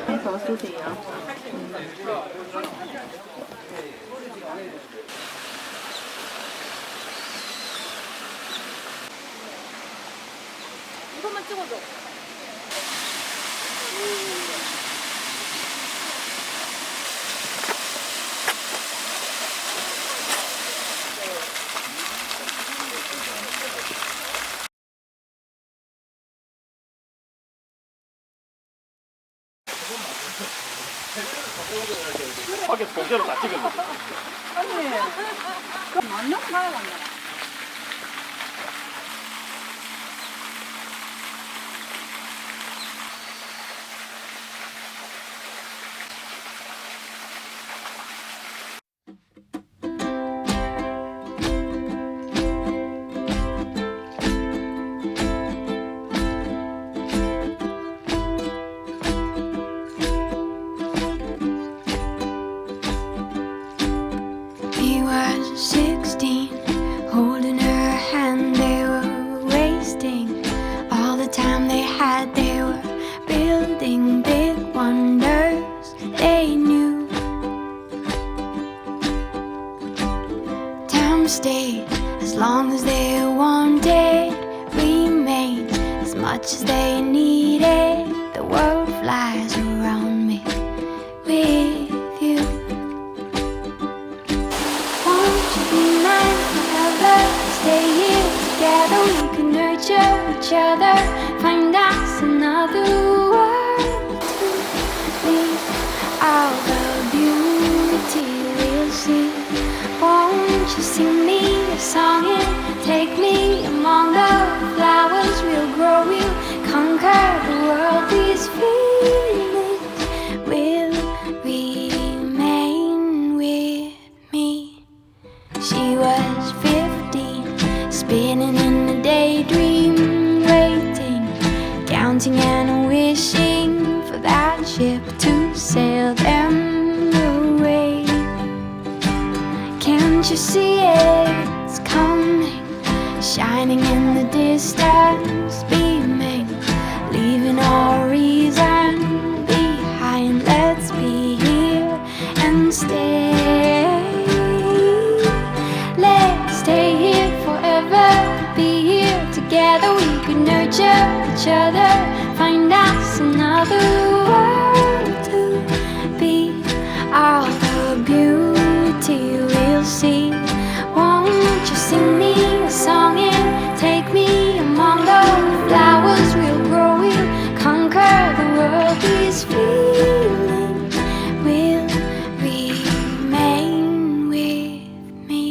해서 쓰세요. 이것만 찍어줘. 밖에 공짜로 다 찍었네. 아니, 그럼 만나고 가야 만나. He was 16, holding her hand. They were wasting all the time they had. They were building big wonders they knew. Time stayed as long as they wanted, remained as much as they needed. The world flies around me with you. Be mine forever, stay here together. We can nurture each other, find us another world to be. All the beauty we'll see. Won't you sing me a song and take me among the flowers? We'll grow, we'll conquer the world. These feelings will remain with me. She was 15, spinning in a daydream, waiting, counting and wishing for that ship to sail them away. Can't you see it's coming, shining in the distance, beaming, leaving all reason behind. Let's be here and stay. Let's stay here forever, be here together. We could nurture each other, find us another world to be. All the beauty we'll see. Won't you sing me a song and take me among the flowers? We'll grow, we'll conquer the world. These feelings will remain with me.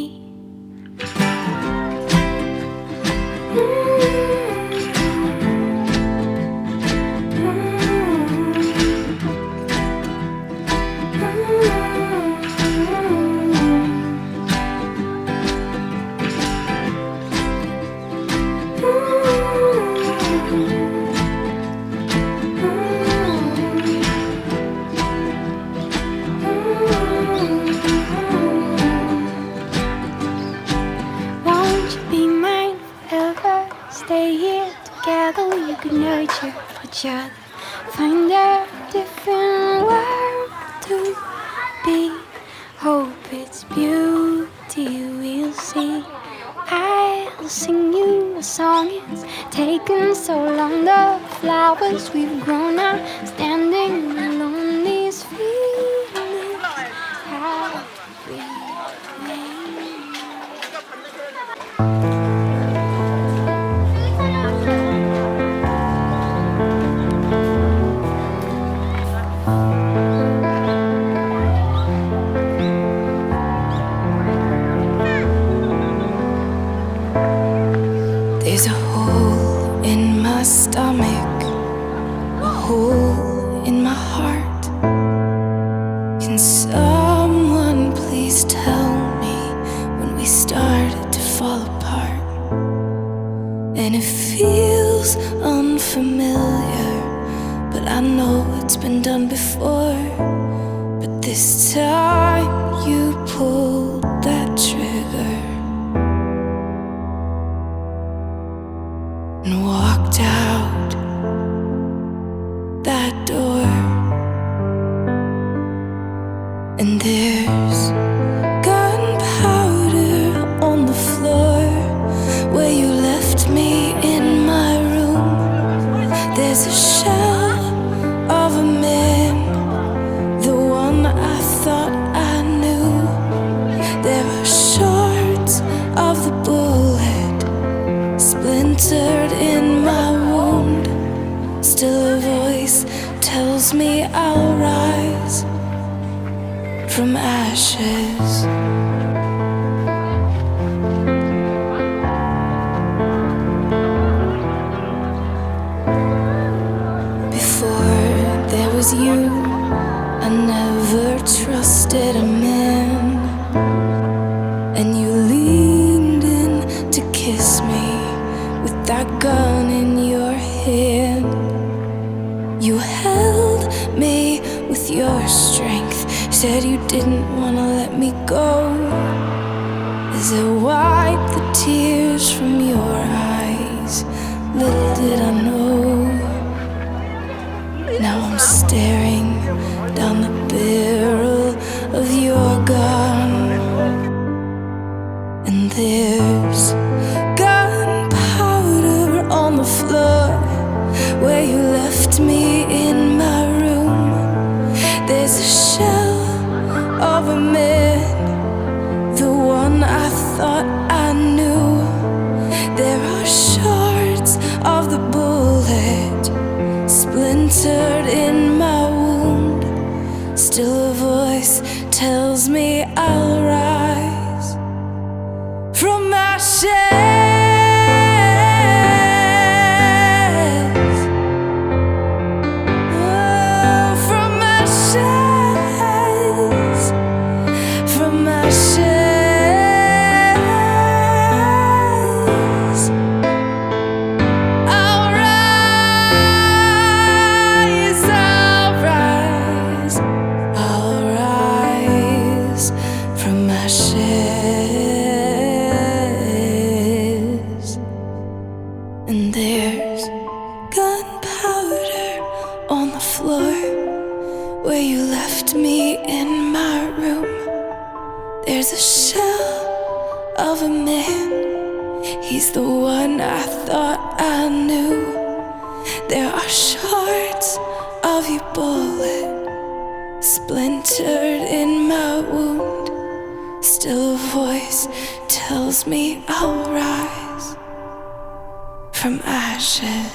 Won't you be mine forever? Stay here together. We could nurture each other, find a different world to be. Hope it's beauty we'll see. I'll sing you a song. It's taken so long. The flowers we've grown are standing alone. These feelings have remained. There's a hole in my stomach, a hole in my heart. Can someone please tell me when we started to fall apart? And it feels unfamiliar, but I know it's been done before. But this time you pulled that trigger and walked out There's a shell of a man, the one I thought I knew. There are shards of the bullet splintered in my wound. Still a voice tells me I'll rise from ashes. You, I never trusted a man, and you leaned in to kiss me with that gun in your hand. You held me with your strength, said you didn't want to let me go, as I wiped the tears from your eyes. Little did I know, now I'm staring down the barrel of your gun, and there's gunpowder on the floor where you left me in my room. There's a shell of a man, the one I thought I knew. There are shards of the bullet splintered in my wound. Still a voice tells me I'll rise from ashes. Oh, from ashes, from ashes. And there's gunpowder on the floor where you left me in my room. There's a shell of a man, he's the one I thought I knew. There are shards of your bullet splintered in my wound. Still a voice tells me I'll rise from ashes.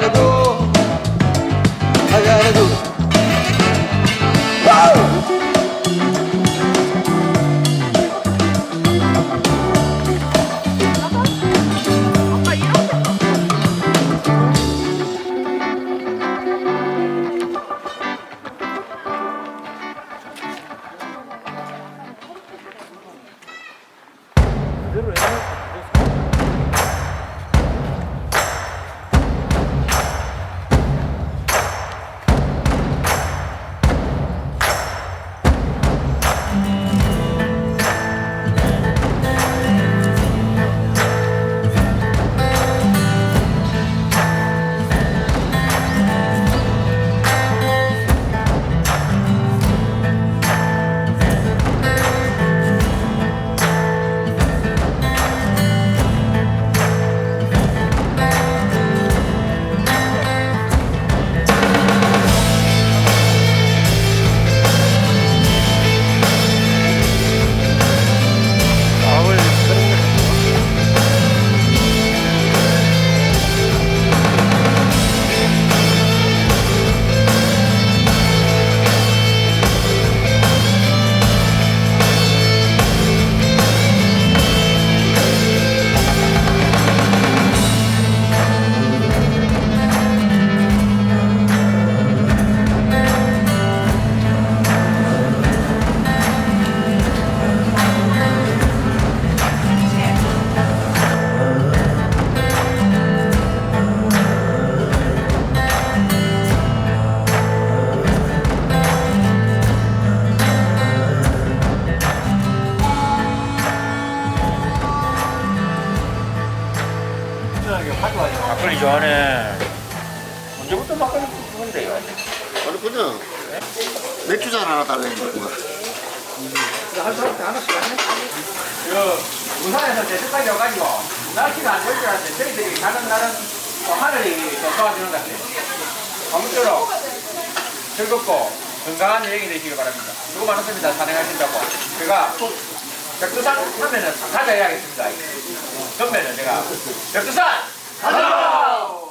gotta go. I gotta go. Whoa! 막걸리 부은데요. 그렇군요. 맥주잔 하나 달라니까. 부산에서 제주까지 와가지고 날씨가 안 좋을 줄 알았는데 저희들이 가는 날은 또 하늘이 더 도와주는 것 같아요. 아무쪼록 즐겁고 건강한 여행이 되시길 바랍니다. 수고 많으십니다. 산행하신다고. 제가 백두산 하면은 가자 해야겠습니다. 그러면은 제가 백두산 가자!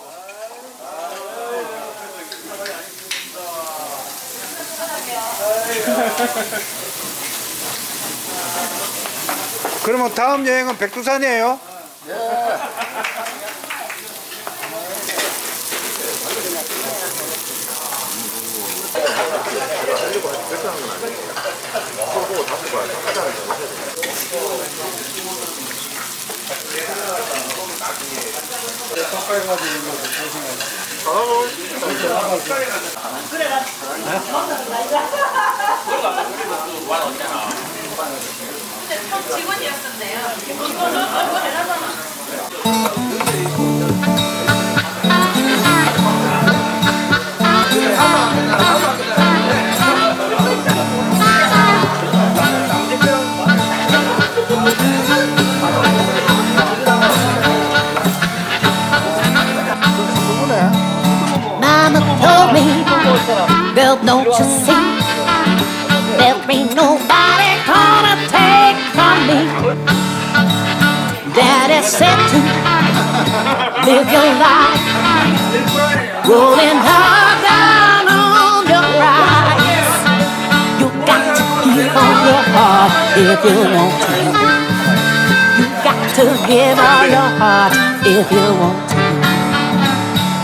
그러면 다음 여행은 백두산이에요? Mama told me, girl, don't you see? There ain't nobody gonna take from me. Daddy said to live your life, rolling hard down on your rise. You got to give all your heart if you want to. You got to give all your heart if you want to.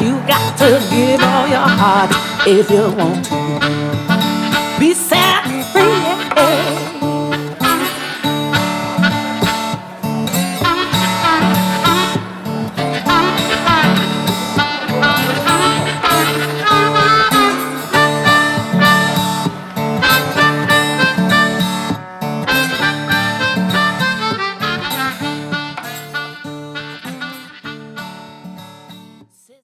You got to give all your heart if you want to be set free.